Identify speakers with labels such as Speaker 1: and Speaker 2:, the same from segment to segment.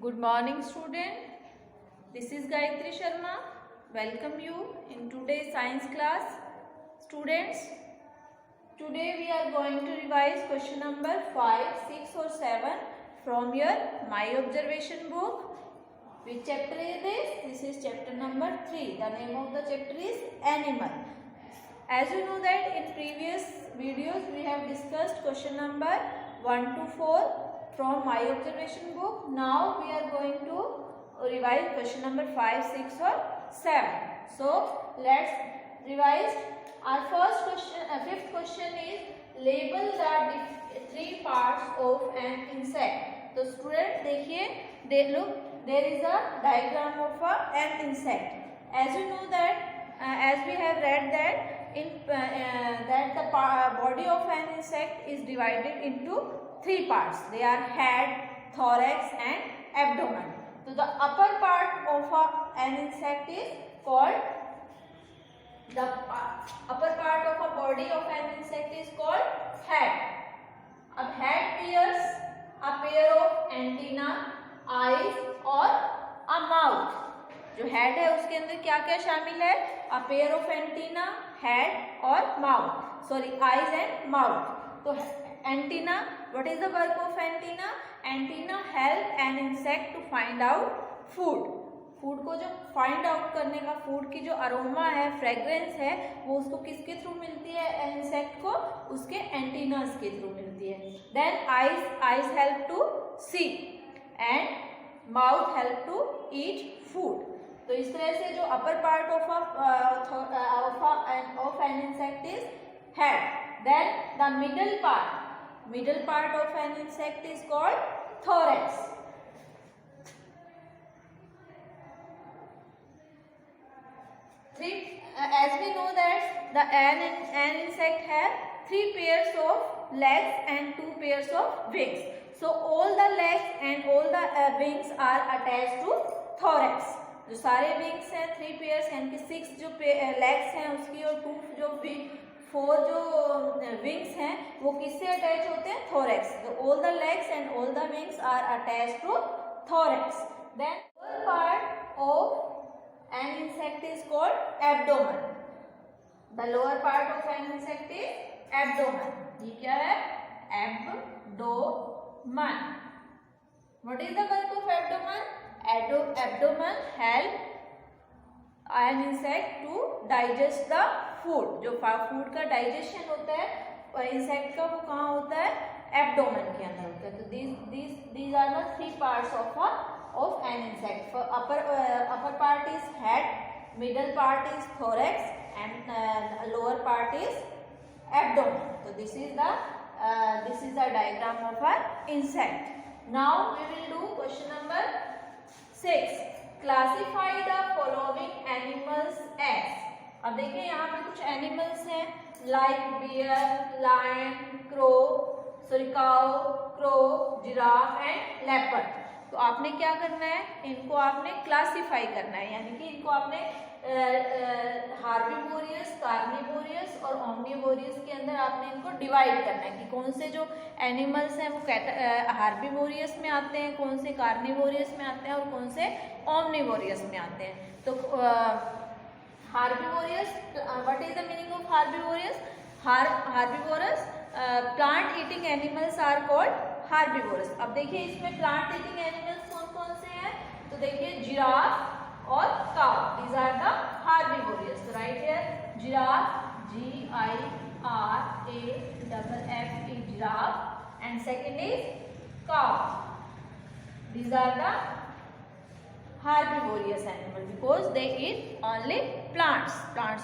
Speaker 1: Good morning student. This is Gayatri Sharma. Welcome you in today's science class. Students, today we are going to revise question number 5, 6 or 7 from your My Observation book. Which chapter is this? This is chapter number 3. The name of the chapter is Animal. As you know that in previous videos we have discussed question number 1 to 4 from My Observation book. Now we are going to revise question number 5, 6 or 7. So let's revise. Our first question, fifth question is label the three parts of an insect. So student देखिए, look, there is a diagram of an insect. As you know that, as we have read that that the body of an insect is divided into three parts. They are head, thorax and abdomen. So the upper part of an insect is called, the upper part of a body of an insect is called head. अब head bears a pair of antenna, eyes और a mouth. जो head है उसके अंदर क्या क्या शामिल है? A pair of antenna, head और mouth, sorry eyes and mouth. तो antenna, what is the work of antenna? Antenna help an insect to find out food. Food को जो फाइंड आउट करने का, फूड की जो अरोमा है, फ्रेग्रेंस है, वो उसको किसके थ्रू मिलती है? इंसेक्ट को उसके एंटीनास के थ्रू मिलती है. Then eyes help to see and mouth help to eat food. तो इस तरह से जो upper part of an insect is head. Then the middle part of an insect is called thorax. As we know that an insect has 3 pairs of legs and 2 pairs of wings. So all the legs and all the wings are attached to thorax. जो सारे wings हैं 3 pairs यानी कि 6 जो legs हैं उसकी और 4 जो विंग्स हैं वो किससे अटैच होते हैं? Thorax. All the legs and all the wings are attach to thorax. Then lower part of an insect is called abdomen. The lower part of an insect is abdomen. ये क्या है? Abdomen. What is the work of abdomen? Abdomen help an insect to digest the food. जो food का digestion होता है insect का, वो कहाँ होता है? एब्डोमेन के अंदर होता है. तो these are the 3 parts of an insect. Upper part is head, middle part is thorax and lower part is abdomen. So this is the diagram of an insect. Now we will do question number 6. Classify the following animals as. अब देखिए यहाँ पे कुछ animals हैं like bear, lion, cow, crow, giraffe and leopard. तो आपने क्या करना है? इनको आपने क्लासिफाई करना है, यानी कि इनको आपने हार्बिवोरियस, कार्निवोरियस और ओमनिवोरियस के अंदर आपने इनको डिवाइड करना है कि कौन से जो एनिमल्स हैं वो हार्बिवोरियस में आते हैं, कौन से कार्निवोरियस में आते हैं और कौन से ओमनिवोरियस में आते हैं. तो herbivorous, what is the meaning of herbivorous? Herbivorous plant eating animals are called herbivorous. अब देखिए इसमें प्लांट ईटिंग एनिमल्स कौन कौन से हैं? तो देखिए जिराफ और cow, these are the herbivorous. So right here giraffe, G-I-R-A-F-F-E, giraffe, and second is cow. These are the herbivorous animal because they eat only plants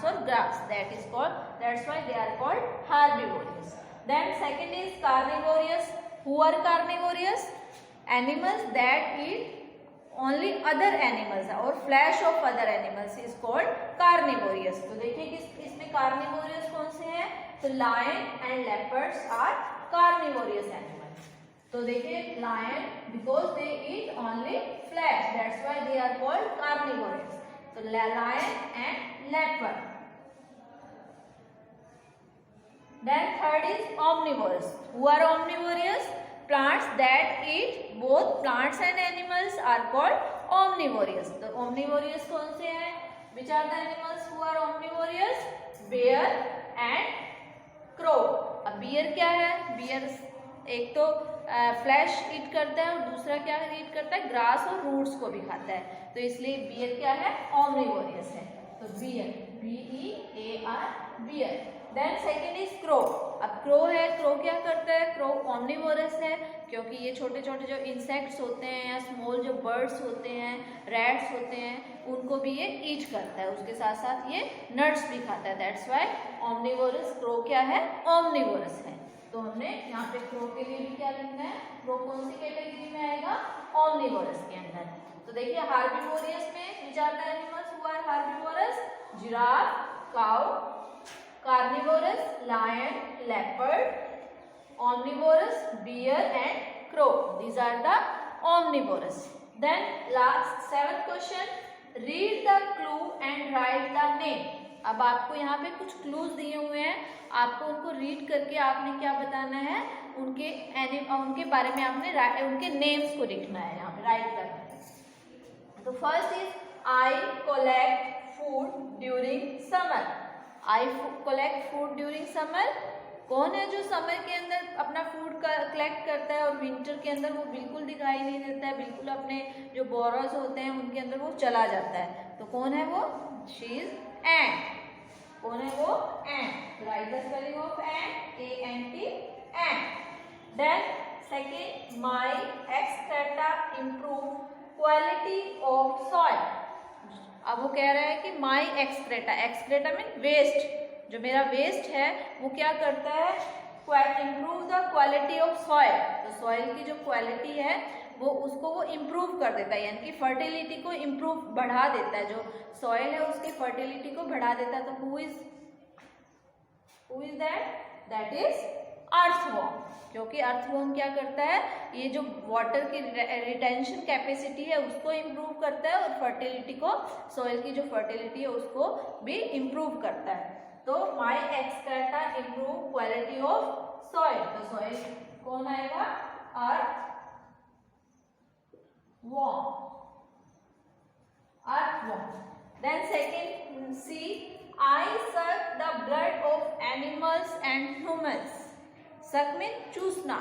Speaker 1: or grass. That's why they are called herbivorous. Then second is carnivorous. Who are carnivorous? Animals that eat only other animals or flesh of other animals is called carnivorous. तो देखिए कि इसमें carnivorous कौन से हैं? तो lion and leopards are carnivorous animals. तो देखिए lion because they eat only flesh, that's why they are called carnivorous. तो lion and leopard. Then third is omnivorous. Who are omnivorous? plants that eat both plants and animals are called omnivorous. तो omnivorous कौन से हैं? Which are the animals who are omnivorous? Bear and crow. अब bear क्या है? bear एक तो flash ईट करता है और दूसरा क्या ईट करता है? ग्रास और रूट्स को भी खाता है, तो इसलिए बियर क्या है? ऑमनिवोरियस है। तो bear, BEAR, bear. Then second is crow. अब क्रो है, क्रो क्या करता है? क्रो ऑमनिवोरस है, क्योंकि ये छोटे छोटे जो इंसेक्ट्स होते हैं या स्मॉल जो बर्ड्स होते हैं, रैट्स होते हैं, उनको भी ये ईट करता है, उसके साथ साथ ये नट्स भी खाता है। That's why ऑमनिवोरस। क्रो क्या है? ऑमनिवोरस है। तो हमने यहाँ पे क्रो के लिए भी क्या लिखना है? क्रो कौन सी कैटेगरी में आएगा? ऑमनिवोरस के अंदर। तो देखिए हार्बिवोरियस में which are the animals who are herbivorous? Giraffe, cow. Carnivorous, lion, leopard. omnivorous, bear and crow. These are the omnivorous. Then last 7th question, read the clue and write the name. अब आपको यहाँ पे कुछ clues दिए हुए हैं, आपको उनको रीड करके आपने क्या बताना है? उनके बारे में आपने उनके नेम्स को लिखना है, यहाँ पे राइट करना है। तो first is I collect food during summer. I collect food during summer. कौन है जो समर के अंदर अपना फूड कलेक्ट करता है और विंटर के अंदर वो बिल्कुल दिखाई नहीं देता है, बिल्कुल अपने जो बोरोस होते हैं उनके अंदर वो चला जाता है? तो कौन है वो? She is ant. कौन है वो? Ant. Right the spelling of ant, ANT, ant. Then second, my excreta improve quality of soil. अब वो कह रहा है कि my excreta, excreta mean waste, जो मेरा वेस्ट है वो क्या करता है? Improve the quality of soil. तो सॉइल की जो क्वालिटी है वो उसको वो इम्प्रूव कर देता है, यानी कि फर्टिलिटी को इम्प्रूव बढ़ा देता है। जो सॉइल है उसकी फर्टिलिटी को बढ़ा देता है। तो who is that? That is earthworm. क्योंकि अर्थवॉर्म क्या करता है? ये जो वाटर की रिटेंशन कैपेसिटी है उसको इम्प्रूव करता है और फर्टिलिटी को, सॉइल की जो फर्टिलिटी है उसको भी इम्प्रूव करता है। तो my excreta improve quality of soil. तो सॉइल कौन आएगा? earthworm. Then second, see, I suck the blood of animals and humans. Suck means चूसना।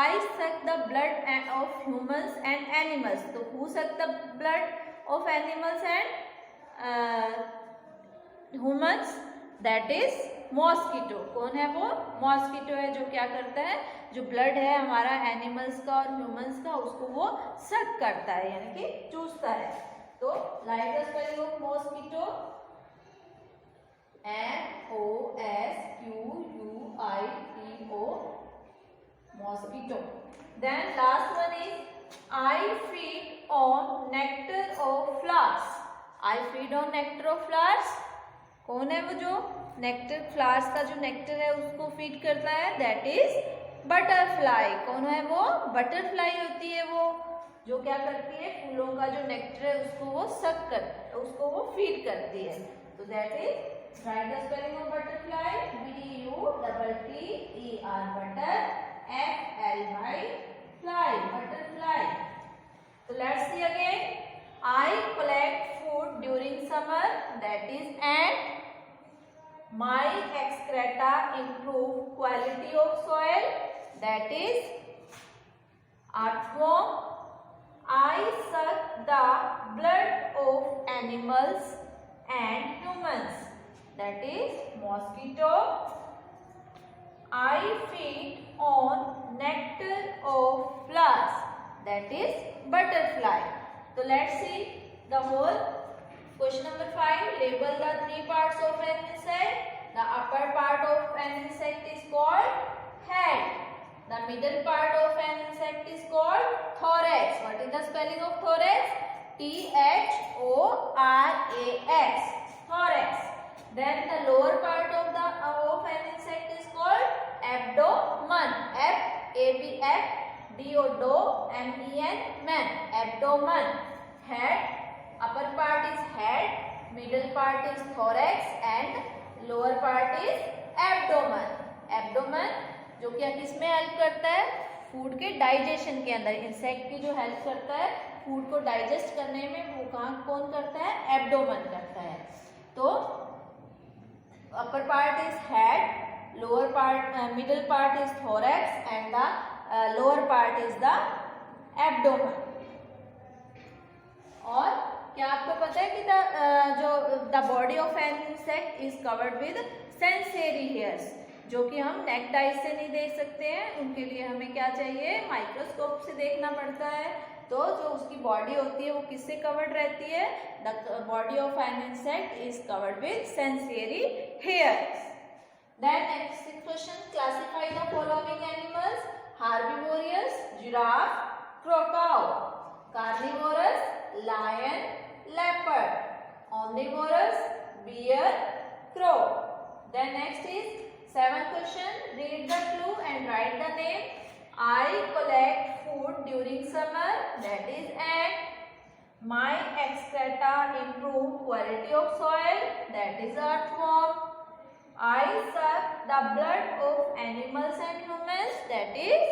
Speaker 1: I suck the blood of humans and animals. तो who suck the blood of animals and humans? That is mosquito. कौन है वो? Mosquito है, जो क्या करता है? जो ब्लड है हमारा एनिमल्स का और ह्यूमंस का उसको वो सक करता है, यानी कि चूसता है। तो write the spelling of mosquito, MOSQUITO, mosquito. Then last one is I feed on nectar of flowers. I feed on nectar of flowers. कौन है वो जो नेक्टर, फ्लावर्स का जो नेक्टर है उसको फीड करता है? That is butterfly. कौन है वो? बटरफ्लाई होती है वो, जो क्या करती है? फूलों का जो नेक्टर है उसको वो सक कर, उसको वो फीड करती है। तो that is right the spelling of butterfly, BUTTER, butter, FLY, fly, butterfly. तो let's see again, I collect food during summer, that is ant. My excreta improve quality of soil, that is earthworm. I suck the blood of animals and humans, that is mosquito. I feed on nectar of flowers, that is butterfly. So let's see the whole. Question number 5. Label the 3 parts of an insect. The upper part of an insect is called head. The middle part of an insect is called thorax. What is the spelling of thorax? THORAX. Thorax. Then the lower part of an insect is called abdomen. ABFDOMEN. Men. Abdomen. Head. Upper part is head, middle part is thorax and lower part is abdomen. Abdomen जो कि किस में help करता है? Food के digestion के अंदर। Insect की जो हेल्प करता है फूड को डाइजेस्ट करने में, वो कहाँ कौन करता है? एब्डोमेन करता है। तो upper part is head, lower part, middle part is thorax and the lower part is the abdomen. और क्या आपको पता है कि the body of an insect is covered with sensory hairs, जो कि हम नेक्ड आई से नहीं देख सकते हैं, उनके लिए हमें क्या चाहिए? माइक्रोस्कोप से देखना पड़ता है। तो जो उसकी बॉडी होती है वो किससे कवर्ड रहती है? The body of an insect is covered with sensory hairs. Then next question, classify the following animals: herbivorous giraffe, क्रोकाउ; carnivorous lion, leopard; omnivorous bear, crow. Then next is 7th question, read the clue and write the name. I collect food during summer, that is ant. My excreta improve quality of soil, that is earthworm. I suck the blood of animals and humans, that is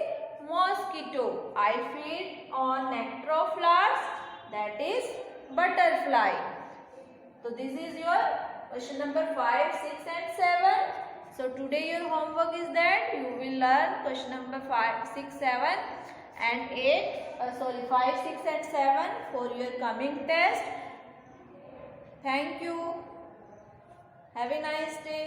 Speaker 1: mosquito. I feed on nectar of flowers, that is butterfly. So this is your question number 5, 6 and 7. So today your homework is that you will learn question number 5, 6, 7 and 8, 5, 6 and 7 for your coming test. Thank you. Have a nice day.